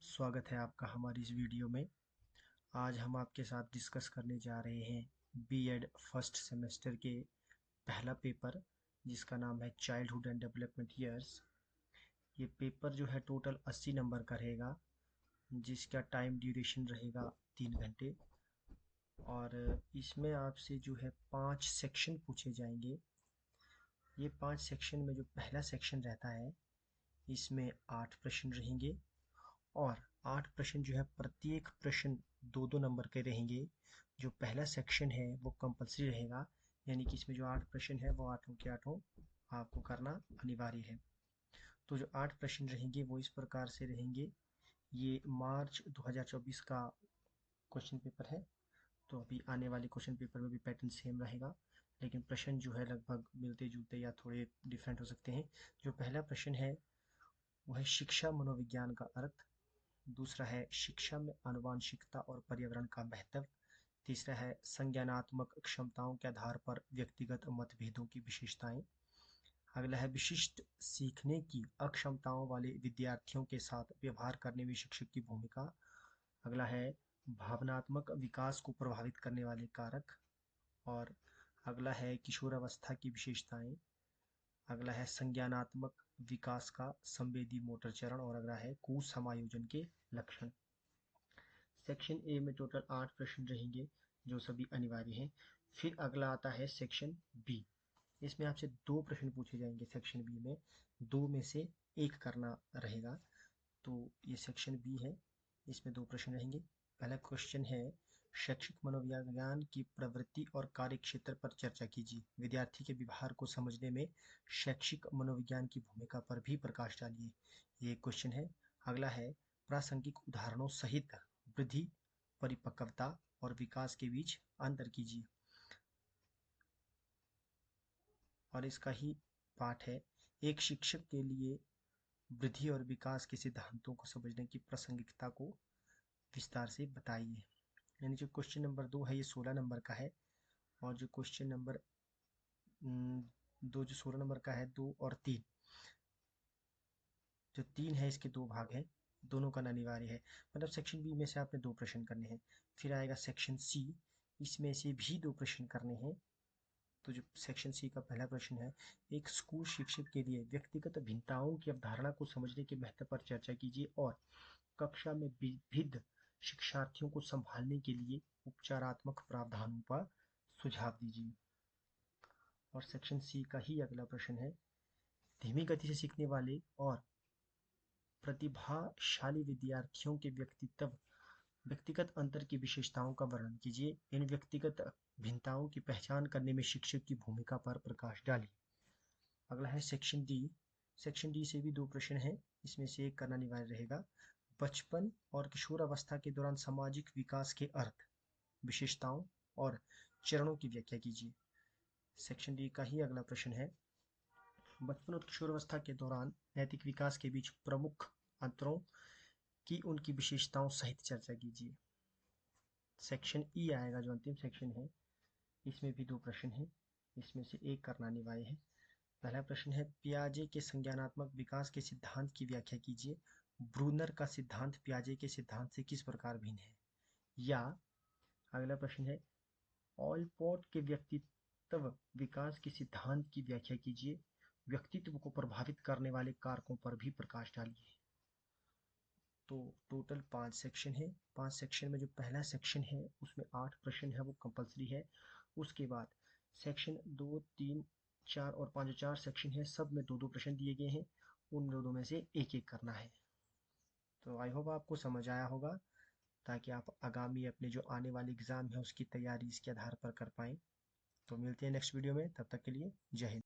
स्वागत है आपका हमारी इस वीडियो में। आज हम आपके साथ डिस्कस करने जा रहे हैं बीएड फर्स्ट सेमेस्टर के पहला पेपर, जिसका नाम है चाइल्डहुड एंड डेवलपमेंट ईयर्स। ये पेपर जो है टोटल 80 नंबर का रहेगा, जिसका टाइम ड्यूरेशन रहेगा 3 घंटे। और इसमें आपसे जो है 5 सेक्शन पूछे जाएंगे। ये 5 सेक्शन में जो पहला सेक्शन रहता है, इसमें 8 प्रश्न रहेंगे और 8 प्रश्न जो है प्रत्येक प्रश्न 2-2 नंबर के रहेंगे। जो पहला सेक्शन है वो कंपलसरी रहेगा, यानी कि इसमें जो 8 प्रश्न है वो आठों के आठों आपको करना अनिवार्य है। तो जो 8 प्रश्न रहेंगे वो इस प्रकार से रहेंगे। ये मार्च 2024 का क्वेश्चन पेपर है, तो अभी आने वाले क्वेश्चन पेपर में भी पैटर्न सेम रहेगा, लेकिन प्रश्न जो है लगभग मिलते जुलते या थोड़े डिफरेंट हो सकते हैं। जो पहला प्रश्न है वो है शिक्षा मनोविज्ञान का अर्थ। दूसरा है शिक्षा में आनुवांशिकता और पर्यावरण का महत्व। तीसरा है संज्ञानात्मक क्षमताओं के आधार पर व्यक्तिगत मतभेदों की विशेषताएं। अगला है विशिष्ट सीखने की अक्षमताओं वाले विद्यार्थियों के साथ व्यवहार करने में शिक्षक की भूमिका। अगला है भावनात्मक विकास को प्रभावित करने वाले कारक। और अगला है किशोरावस्था की विशेषताएं। अगला है संज्ञानात्मक विकास का संवेदी मोटर चरण। और अगला है कुसमायोजन के लक्षण। सेक्शन ए में टोटल 8 प्रश्न रहेंगे, जो सभी अनिवार्य हैं। फिर अगला आता है सेक्शन बी। इसमें आपसे 2 प्रश्न पूछे जाएंगे। सेक्शन बी में 2 में से 1 करना रहेगा। तो ये सेक्शन बी है, इसमें 2 प्रश्न रहेंगे। पहला क्वेश्चन है शैक्षिक मनोविज्ञान की प्रवृत्ति और कार्य क्षेत्र पर चर्चा कीजिए। विद्यार्थी के व्यवहार को समझने में शैक्षिक मनोविज्ञान की भूमिका पर भी प्रकाश डालिए। ये क्वेश्चन है। अगला है प्रासंगिक उदाहरणों सहित वृद्धि, परिपक्वता और विकास के बीच अंतर कीजिए। और इसका ही पाठ है एक शिक्षक के लिए वृद्धि और विकास के सिद्धांतों को समझने की प्रासंगिकता को विस्तार से बताइए। यानी जो क्वेश्चन नंबर 2 है ये 16 नंबर का है, और जो क्वेश्चन नंबर 2 जो 16 नंबर का है, 2 और 3, जो 3 है इसके 2 भाग हैं, दोनों का अनिवार्य है। मतलब सेक्शन बी में से आपने 2 प्रश्न करने हैं। फिर आएगा सेक्शन सी, इसमें से भी 2 प्रश्न करने हैं। तो जो सेक्शन सी का पहला प्रश्न है एक स्कूल शिक्षक के लिए व्यक्तिगत भिन्नताओं की अवधारणा को समझने के महत्व पर चर्चा कीजिए और कक्षा में विविध शिक्षार्थियों को संभालने के लिए उपचारात्मक प्रावधानों पर सुझाव दीजिए। और सेक्शन सी का ही अगला प्रश्न है धीमी गति से सीखने वाले और प्रतिभाशाली विद्यार्थियों के व्यक्तिगत अंतर की विशेषताओं का वर्णन कीजिए। इन व्यक्तिगत भिन्नताओं की पहचान करने में शिक्षक की भूमिका पर प्रकाश डालिए। अगला है सेक्शन डी। सेक्शन डी से भी 2 प्रश्न हैं, इसमें से एक करना अनिवार्य रहेगा। बचपन और किशोरावस्था के दौरान सामाजिक विकास के अर्थ, विशेषताओं और चरणों की व्याख्या कीजिए। सेक्शन डी का ही अगला प्रश्न है बचपन और किशोरावस्था के दौरान नैतिक विकास के बीच प्रमुख अंतरों की उनकी विशेषताओं सहित चर्चा कीजिए। सेक्शन ई आएगा, जो अंतिम सेक्शन है, इसमें भी 2 प्रश्न हैं, इसमें से एक करना अनिवार्य है। पहला प्रश्न है पियाजे के संज्ञानात्मक विकास के सिद्धांत की व्याख्या कीजिए। ब्रूनर का सिद्धांत पियाजे के सिद्धांत से किस प्रकार भिन्न है। या अगला प्रश्न है ऑलपोर्ट के व्यक्तित्व विकास के सिद्धांत की व्याख्या कीजिए। व्यक्तित्व को प्रभावित करने वाले कारकों पर भी प्रकाश डालिए। तो टोटल 5 सेक्शन है। 5 सेक्शन में जो पहला सेक्शन है उसमें 8 प्रश्न है, वो कंपलसरी है। उसके बाद सेक्शन 2, 3, 4 और 5, 4 सेक्शन है, सब में 2-2 प्रश्न दिए गए हैं। उन दोनों में से एक एक करना है। तो आई होप आपको समझ आया होगा, ताकि आप आगामी अपने जो आने वाले एग्ज़ाम है उसकी तैयारी इसके आधार पर कर पाएँ। तो मिलते हैं नेक्स्ट वीडियो में, तब तक के लिए जय हिंद।